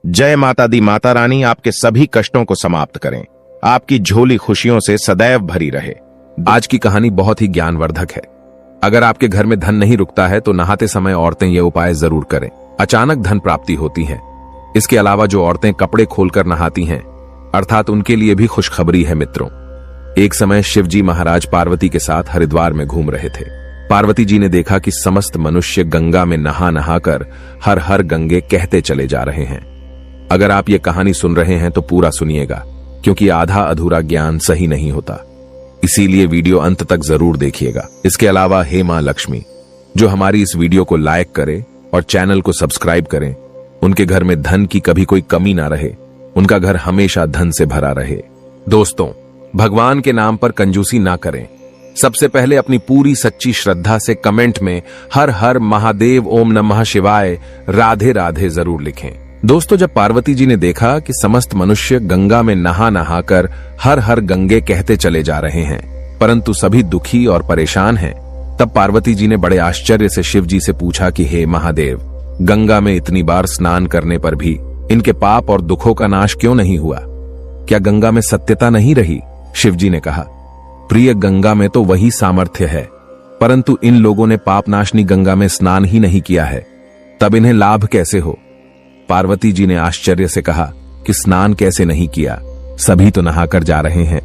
जय माता दी माता रानी आपके सभी कष्टों को समाप्त करें, आपकी झोली खुशियों से सदैव भरी रहे। आज की कहानी बहुत ही ज्ञानवर्धक है। अगर आपके घर में धन नहीं रुकता है तो नहाते समय औरतें ये उपाय जरूर करें, अचानक धन प्राप्ति होती है। इसके अलावा जो औरतें कपड़े खोलकर नहाती हैं, अर्थात उनके लिए भी खुशखबरी है मित्रों। एक समय शिवजी महाराज पार्वती के साथ हरिद्वार में घूम रहे थे। पार्वती जी ने देखा कि समस्त मनुष्य गंगा में नहा नहाकर हर हर गंगे कहते चले जा रहे हैं। अगर आप ये कहानी सुन रहे हैं तो पूरा सुनिएगा, क्योंकि आधा अधूरा ज्ञान सही नहीं होता। इसीलिए वीडियो अंत तक जरूर देखिएगा। इसके अलावा हे मां लक्ष्मी, जो हमारी इस वीडियो को लाइक करे और चैनल को सब्सक्राइब करें, उनके घर में धन की कभी कोई कमी ना रहे, उनका घर हमेशा धन से भरा रहे। दोस्तों, भगवान के नाम पर कंजूसी ना करें। सबसे पहले अपनी पूरी सच्ची श्रद्धा से कमेंट में हर हर महादेव, ओम नमः शिवाय, राधे राधे जरूर लिखें। दोस्तों, जब पार्वती जी ने देखा कि समस्त मनुष्य गंगा में नहा नहाकर हर हर गंगे कहते चले जा रहे हैं, परंतु सभी दुखी और परेशान हैं, तब पार्वती जी ने बड़े आश्चर्य से शिव जी से पूछा कि हे महादेव, गंगा में इतनी बार स्नान करने पर भी इनके पाप और दुखों का नाश क्यों नहीं हुआ? क्या गंगा में सत्यता नहीं रही? शिव जी ने कहा, प्रिय, गंगा में तो वही सामर्थ्य है, परंतु इन लोगों ने पाप नाशनी गंगा में स्नान ही नहीं किया है, तब इन्हें लाभ कैसे हो? पार्वती जी ने आश्चर्य से कहा कि स्नान कैसे नहीं किया, सभी तो नहाकर जा रहे हैं,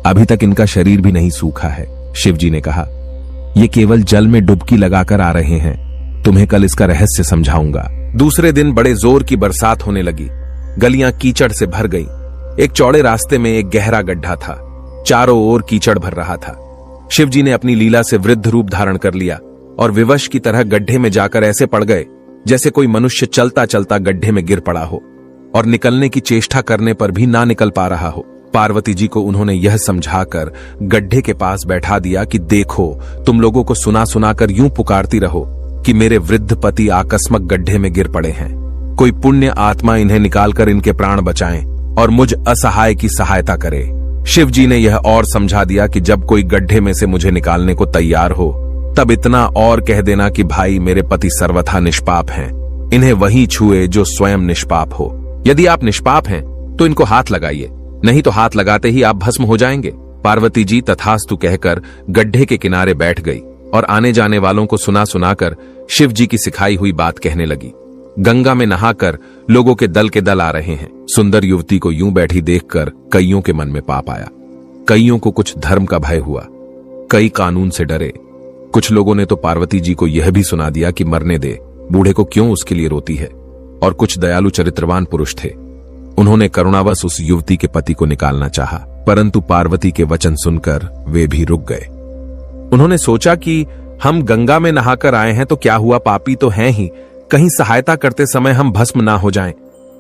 अभी तक इनका शरीर भी नहीं सूखा है। शिव जी ने कहा, ये केवल जल में डुबकी लगाकर आ रहे हैं, तुम्हें कल इसका रहस्य समझाऊंगा। दूसरे दिन बड़े जोर की बरसात होने लगी, गलियां कीचड़ से भर गईं। एक चौड़े रास्ते में एक गहरा गड्ढा था, चारों ओर कीचड़ भर रहा था। शिवजी ने अपनी लीला से वृद्ध रूप धारण कर लिया और विवश की तरह गड्ढे में जाकर ऐसे पड़ गए जैसे कोई मनुष्य चलता चलता गड्ढे में गिर पड़ा हो और निकलने की चेष्टा करने पर भी ना निकल पा रहा हो। पार्वती जी को उन्होंने यह समझाकर गड्ढे के पास बैठा दिया कि देखो, तुम लोगों को सुना सुनाकर यूं पुकारती रहो कि मेरे वृद्ध पति आकस्मक गड्ढे में गिर पड़े हैं, कोई पुण्य आत्मा इन्हें निकालकर इनके प्राण बचाएं और मुझ असहाय की सहायता करे। शिव जी ने यह और समझा दिया कि जब कोई गड्ढे में से मुझे निकालने को तैयार हो, तब इतना और कह देना कि भाई, मेरे पति सर्वथा निष्पाप हैं, इन्हें वही छुए जो स्वयं निष्पाप हो। यदि आप निष्पाप हैं तो इनको हाथ लगाइए, नहीं तो हाथ लगाते ही आप भस्म हो जाएंगे। पार्वती जी तथास्तु कहकर गड्ढे के किनारे बैठ गई और आने जाने वालों को सुना सुनाकर शिव जी की सिखाई हुई बात कहने लगी। गंगा में नहाकर लोगों के दल आ रहे हैं। सुंदर युवती को यूं बैठी देखकर कईयों के मन में पाप आया। कईयों को कुछ धर्म का भय हुआ, कई कानून से डरे। कुछ लोगों ने तो पार्वती जी को यह भी सुना दिया कि मरने दे, बूढ़े को क्यों उसके लिए रोती है। और कुछ दयालु चरित्रवान पुरुष थे, उन्होंने करुणावश उस युवती के पति को निकालना चाहा, परंतु पार्वती के वचन सुनकर वे भी रुक गए। उन्होंने सोचा कि हम गंगा में नहाकर आए हैं तो क्या हुआ, पापी तो हैं ही, कहीं सहायता करते समय हम भस्म ना हो जाएं।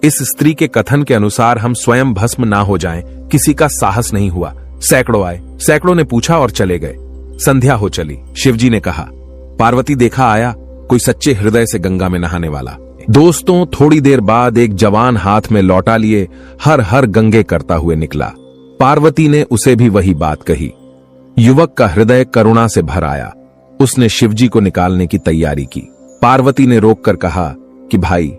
इस स्त्री के कथन के अनुसार हम स्वयं भस्म ना हो जाएं। किसी का साहस नहीं हुआ। सैकड़ों आए, सैकड़ों ने पूछा और चले गए। संध्या हो चली। शिवजी ने कहा, पार्वती, देखा आया कोई सच्चे हृदय से गंगा में नहाने वाला। दोस्तों, थोड़ी देर बाद एक जवान हाथ में लौटा लिए हर हर गंगे करता हुए निकला। पार्वती ने उसे भी वही बात कही। युवक का हृदय करुणा से भर आया। उसने शिवजी को निकालने की तैयारी की। पार्वती ने रोककर कहा कि भाई,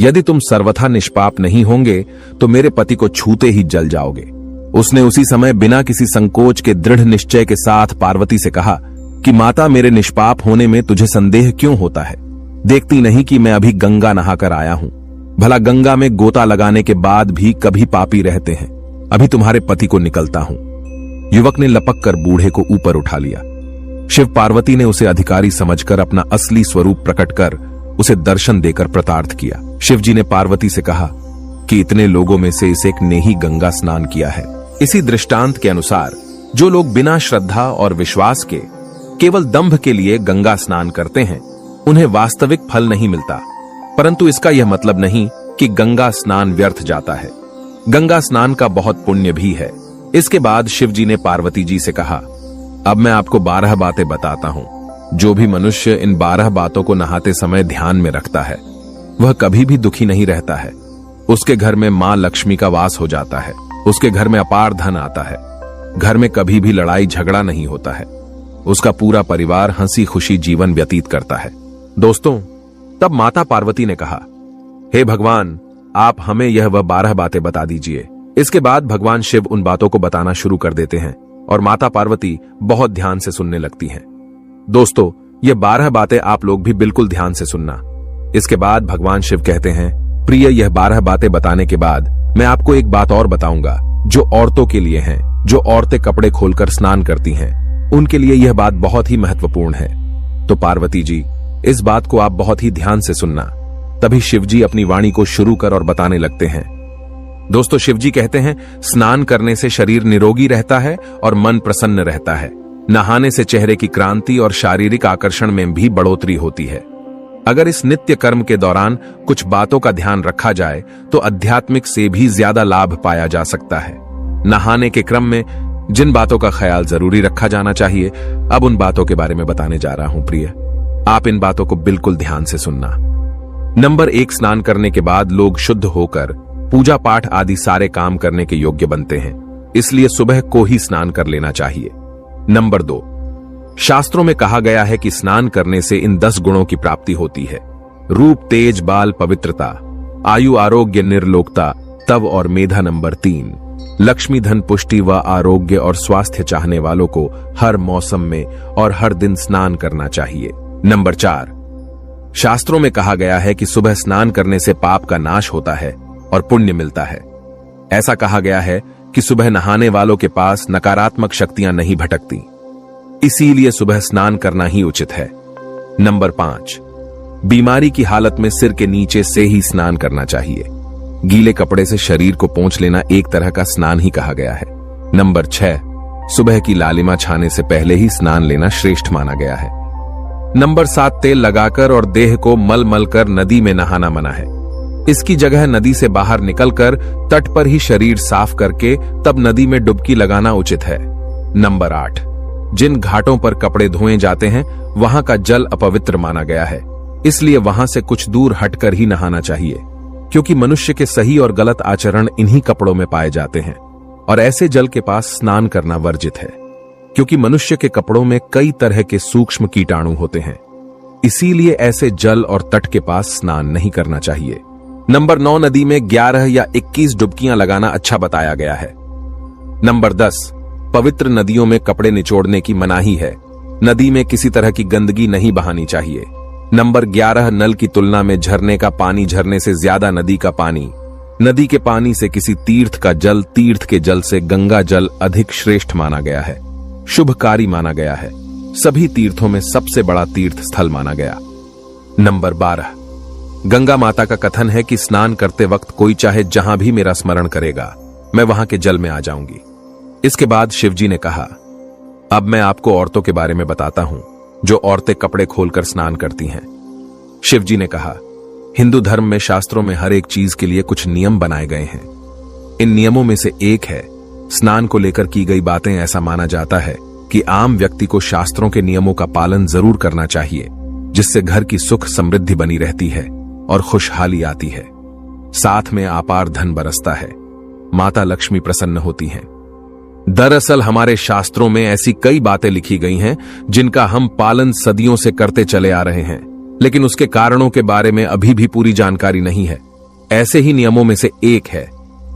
यदि तुम सर्वथा निष्पाप नहीं होंगे तो मेरे पति को छूते ही जल जाओगे। उसने उसी समय बिना किसी संकोच के दृढ़ निश्चय के साथ पार्वती से कहा कि माता, मेरे निष्पाप होने में तुझे संदेह क्यों होता है? देखती नहीं कि मैं अभी गंगा नहाकर आया हूं? भला गंगा में गोता लगाने के बाद भी कभी पापी रहते हैं। अभी तुम्हारे पति को निकलता हूं। युवक ने लपक कर बूढ़े को ऊपर उठा लिया। शिव पार्वती ने उसे अधिकारी समझकर अपना असली स्वरूप प्रकट कर उसे दर्शन देकर प्रतार्थ किया। शिवजी ने पार्वती से कहा कि इतने लोगों में से इस एक ने ही गंगा स्नान किया है। इसी दृष्टांत के अनुसार जो लोग बिना श्रद्धा और विश्वास के केवल दंभ के लिए गंगा स्नान करते हैं, उन्हें वास्तविक फल नहीं मिलता। परंतु इसका यह मतलब नहीं कि गंगा स्नान व्यर्थ जाता है। गंगा स्नान का बहुत पुण्य भी है। इसके बाद शिवजी ने पार्वती जी से कहा, अब मैं आपको 12 बातें बताता हूं। जो भी मनुष्य इन 12 बातों को नहाते समय ध्यान में रखता है, वह कभी भी दुखी नहीं रहता है। उसके घर में मां लक्ष्मी का वास हो जाता है। उसके घर में अपार धन आता है। घर में कभी भी लड़ाई झगड़ा नहीं होता है। उसका पूरा परिवार हंसी खुशी जीवन व्यतीत करता है। दोस्तों, तब माता पार्वती ने कहा, हे भगवान, आप हमें यह वह 12 बातें बता दीजिए। इसके बाद भगवान शिव उन बातों को बताना शुरू कर देते हैं और माता पार्वती बहुत ध्यान से सुनने लगती हैं। दोस्तों, ये 12 बातें आप लोग भी बिल्कुल ध्यान से सुनना। इसके बाद भगवान शिव कहते हैं, प्रिय, यह 12 बातें बताने के बाद मैं आपको एक बात और बताऊंगा जो औरतों के लिए है। जो औरतें कपड़े खोलकर स्नान करती हैं, उनके लिए यह बात बहुत ही महत्वपूर्ण है। तो पार्वती जी, इस बात को आप बहुत ही ध्यान से सुनना। तभी शिवजी अपनी वाणी को शुरू कर और बताने लगते हैं। दोस्तों, शिवजी कहते हैं, स्नान करने से शरीर निरोगी रहता है और मन प्रसन्न रहता है। नहाने से चेहरे की क्रांति और शारीरिक आकर्षण में भी बढ़ोतरी होती है। अगर इस नित्य कर्म के दौरान कुछ बातों का ध्यान रखा जाए तो आध्यात्मिक से भी ज्यादा लाभ पाया जा सकता है। नहाने के क्रम में जिन बातों का ख्याल जरूरी रखा जाना चाहिए, अब उन बातों के बारे में बताने जा रहा हूं। प्रिय, आप इन बातों को बिल्कुल ध्यान से सुनना। नंबर 1, स्नान करने के बाद लोग शुद्ध होकर पूजा पाठ आदि सारे काम करने के योग्य बनते हैं, इसलिए सुबह को ही स्नान कर लेना चाहिए। नंबर 2, शास्त्रों में कहा गया है कि स्नान करने से इन 10 गुणों की प्राप्ति होती है। रूप, तेज, बाल, पवित्रता, आयु, आरोग्य, निर्लोकता, तव और मेधा। नंबर 3, लक्ष्मी, धन, पुष्टि व आरोग्य और स्वास्थ्य चाहने वालों को हर मौसम में और हर दिन स्नान करना चाहिए। नंबर 4, शास्त्रों में कहा गया है कि सुबह स्नान करने से पाप का नाश होता है और पुण्य मिलता है। ऐसा कहा गया है कि सुबह नहाने वालों के पास नकारात्मक शक्तियां नहीं भटकती, इसीलिए सुबह स्नान करना ही उचित है। नंबर 5, बीमारी की हालत में सिर के नीचे से ही स्नान करना चाहिए। गीले कपड़े से शरीर को पोंछ लेना एक तरह का स्नान ही कहा गया है। नंबर 6, सुबह की लालिमा छाने से पहले ही स्नान लेना श्रेष्ठ माना गया है। नंबर 7, तेल लगाकर और देह को मल मल कर नदी में नहाना मना है। इसकी जगह नदी से बाहर निकलकर तट पर ही शरीर साफ करके तब नदी में डुबकी लगाना उचित है। नंबर 8, जिन घाटों पर कपड़े धोए जाते हैं वहां का जल अपवित्र माना गया है, इसलिए वहां से कुछ दूर हटकर ही नहाना चाहिए, क्योंकि मनुष्य के सही और गलत आचरण इन्हीं कपड़ों में पाए जाते हैं और ऐसे जल के पास स्नान करना वर्जित है, क्योंकि मनुष्य के कपड़ों में कई तरह के सूक्ष्म कीटाणु होते हैं। इसीलिए ऐसे जल और तट के पास स्नान नहीं करना चाहिए। नंबर 9, नदी में 11 या 21 डुबकियां लगाना अच्छा बताया गया है। नंबर 10, पवित्र नदियों में कपड़े निचोड़ने की मनाही है। नदी में किसी तरह की गंदगी नहीं बहानी चाहिए। नंबर 11, नल की तुलना में झरने का पानी झरने से ज्यादा नदी का पानी, नदी के पानी से किसी तीर्थ का जल, तीर्थ के जल से गंगा जल अधिक श्रेष्ठ माना गया है, शुभकारी माना गया है, सभी तीर्थों में सबसे बड़ा तीर्थ स्थल माना गया। नंबर 12, गंगा माता का कथन है कि स्नान करते वक्त कोई चाहे जहां भी मेरा स्मरण करेगा, मैं वहां के जल में आ जाऊंगी। इसके बाद शिवजी ने कहा, अब मैं आपको औरतों के बारे में बताता हूं जो औरतें कपड़े खोलकर स्नान करती हैं। शिवजी ने कहा, हिंदू धर्म में शास्त्रों में हर एक चीज के लिए कुछ नियम बनाए गए हैं। इन नियमों में से एक है स्नान को लेकर की गई बातें। ऐसा माना जाता है कि आम व्यक्ति को शास्त्रों के नियमों का पालन जरूर करना चाहिए, जिससे घर की सुख समृद्धि बनी रहती है और खुशहाली आती है, साथ में अपार धन बरसता है, माता लक्ष्मी प्रसन्न होती हैं। दरअसल हमारे शास्त्रों में ऐसी कई बातें लिखी गई हैं जिनका हम पालन सदियों से करते चले आ रहे हैं, लेकिन उसके कारणों के बारे में अभी भी पूरी जानकारी नहीं है। ऐसे ही नियमों में से एक है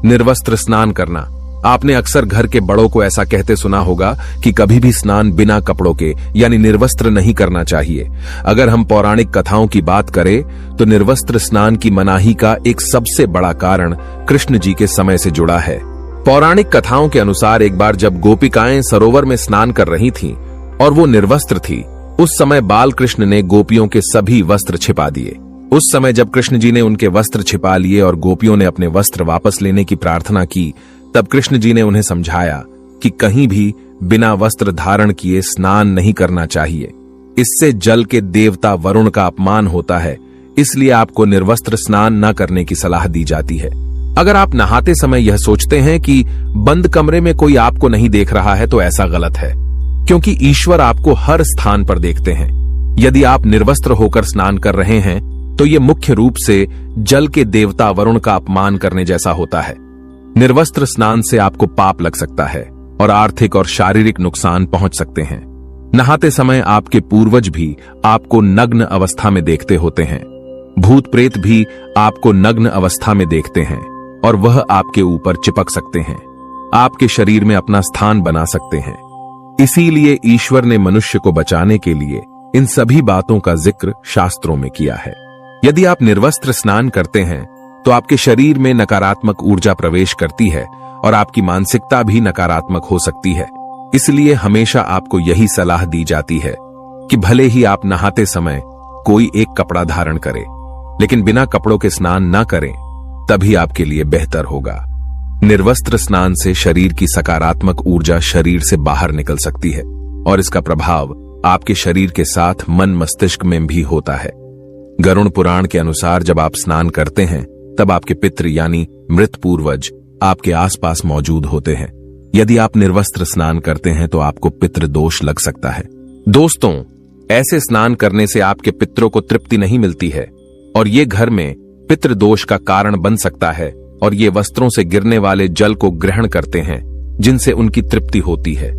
निर्वस्त्र स्नान करना। आपने अक्सर घर के बड़ों को ऐसा कहते सुना होगा कि कभी भी स्नान बिना कपड़ों के यानी निर्वस्त्र नहीं करना चाहिए। अगर हम पौराणिक कथाओं की बात करें तो निर्वस्त्र स्नान की मनाही का एक सबसे बड़ा कारण कृष्ण जी के समय से जुड़ा है। पौराणिक कथाओं के अनुसार एक बार जब गोपिकाएं सरोवर में स्नान कर रही थीं और वो निर्वस्त्र थी, उस समय बाल कृष्ण ने गोपियों के सभी वस्त्र छिपा दिए। उस समय जब कृष्ण जी ने उनके वस्त्र छिपा लिए और गोपियों ने अपने वस्त्र वापस लेने की प्रार्थना की, तब कृष्ण जी ने उन्हें समझाया कि कहीं भी बिना वस्त्र धारण किए स्नान नहीं करना चाहिए। इससे जल के देवता वरुण का अपमान होता है, इसलिए आपको निर्वस्त्र स्नान न करने की सलाह दी जाती है। अगर आप नहाते समय यह सोचते हैं कि बंद कमरे में कोई आपको नहीं देख रहा है तो ऐसा गलत है, क्योंकि ईश्वर आपको हर स्थान पर देखते हैं। यदि आप निर्वस्त्र होकर स्नान कर रहे हैं तो यह मुख्य रूप से जल के देवता वरुण का अपमान करने जैसा होता है। निर्वस्त्र स्नान से आपको पाप लग सकता है और आर्थिक और शारीरिक नुकसान पहुंच सकते हैं। नहाते समय आपके पूर्वज भी आपको नग्न अवस्था में देखते होते हैं। भूत प्रेत भी आपको नग्न अवस्था में देखते हैं और वह आपके ऊपर चिपक सकते हैं, आपके शरीर में अपना स्थान बना सकते हैं। इसीलिए ईश्वर ने मनुष्य को बचाने के लिए इन सभी बातों का जिक्र शास्त्रों में किया है। यदि आप निर्वस्त्र स्नान करते हैं तो आपके शरीर में नकारात्मक ऊर्जा प्रवेश करती है और आपकी मानसिकता भी नकारात्मक हो सकती है। इसलिए हमेशा आपको यही सलाह दी जाती है कि भले ही आप नहाते समय कोई एक कपड़ा धारण करें, लेकिन बिना कपड़ों के स्नान न करें, तभी आपके लिए बेहतर होगा। निर्वस्त्र स्नान से शरीर की सकारात्मक ऊर्जा शरीर से बाहर निकल सकती है और इसका प्रभाव आपके शरीर के साथ मन मस्तिष्क में भी होता है। गरुड़ पुराण के अनुसार जब आप स्नान करते हैं तब आपके पितृ यानी मृत पूर्वज आपके आसपास मौजूद होते हैं। यदि आप निर्वस्त्र स्नान करते हैं तो आपको पितृ दोष लग सकता है। दोस्तों, ऐसे स्नान करने से आपके पितरों को तृप्ति नहीं मिलती है और ये घर में पितृ दोष का कारण बन सकता है और ये वस्त्रों से गिरने वाले जल को ग्रहण करते हैं जिनसे उनकी तृप्ति होती है।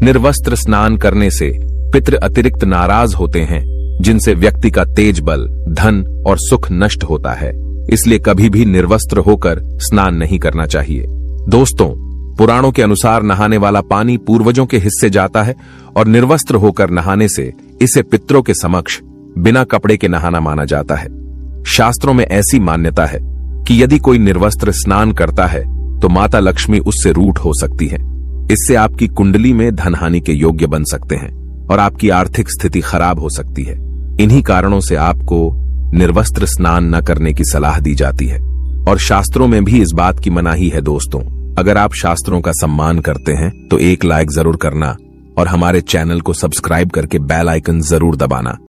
निर्वस्त्र स्नान करने से पितृ अतिरिक्त नाराज होते हैं जिनसे व्यक्ति का तेज बल, धन और सुख नष्ट होता है। इसलिए कभी भी निर्वस्त्र होकर स्नान नहीं करना चाहिए। दोस्तों, पुराणों के अनुसार नहाने वाला पानी पूर्वजों के हिस्से जाता है और निर्वस्त्र होकर नहाने से इसे पितरों के समक्ष बिना कपड़े के नहाना माना जाता है। शास्त्रों में ऐसी मान्यता है कि यदि कोई निर्वस्त्र स्नान करता है तो माता लक्ष्मी उससे रूठ हो सकती है। इससे आपकी कुंडली में धनहानि के योग्य बन सकते हैं और आपकी आर्थिक स्थिति खराब हो सकती है। इन्हीं कारणों से आपको निर्वस्त्र स्नान न करने की सलाह दी जाती है और शास्त्रों में भी इस बात की मनाही है। दोस्तों, अगर आप शास्त्रों का सम्मान करते हैं तो एक लाइक जरूर करना और हमारे चैनल को सब्सक्राइब करके बेल आइकन जरूर दबाना।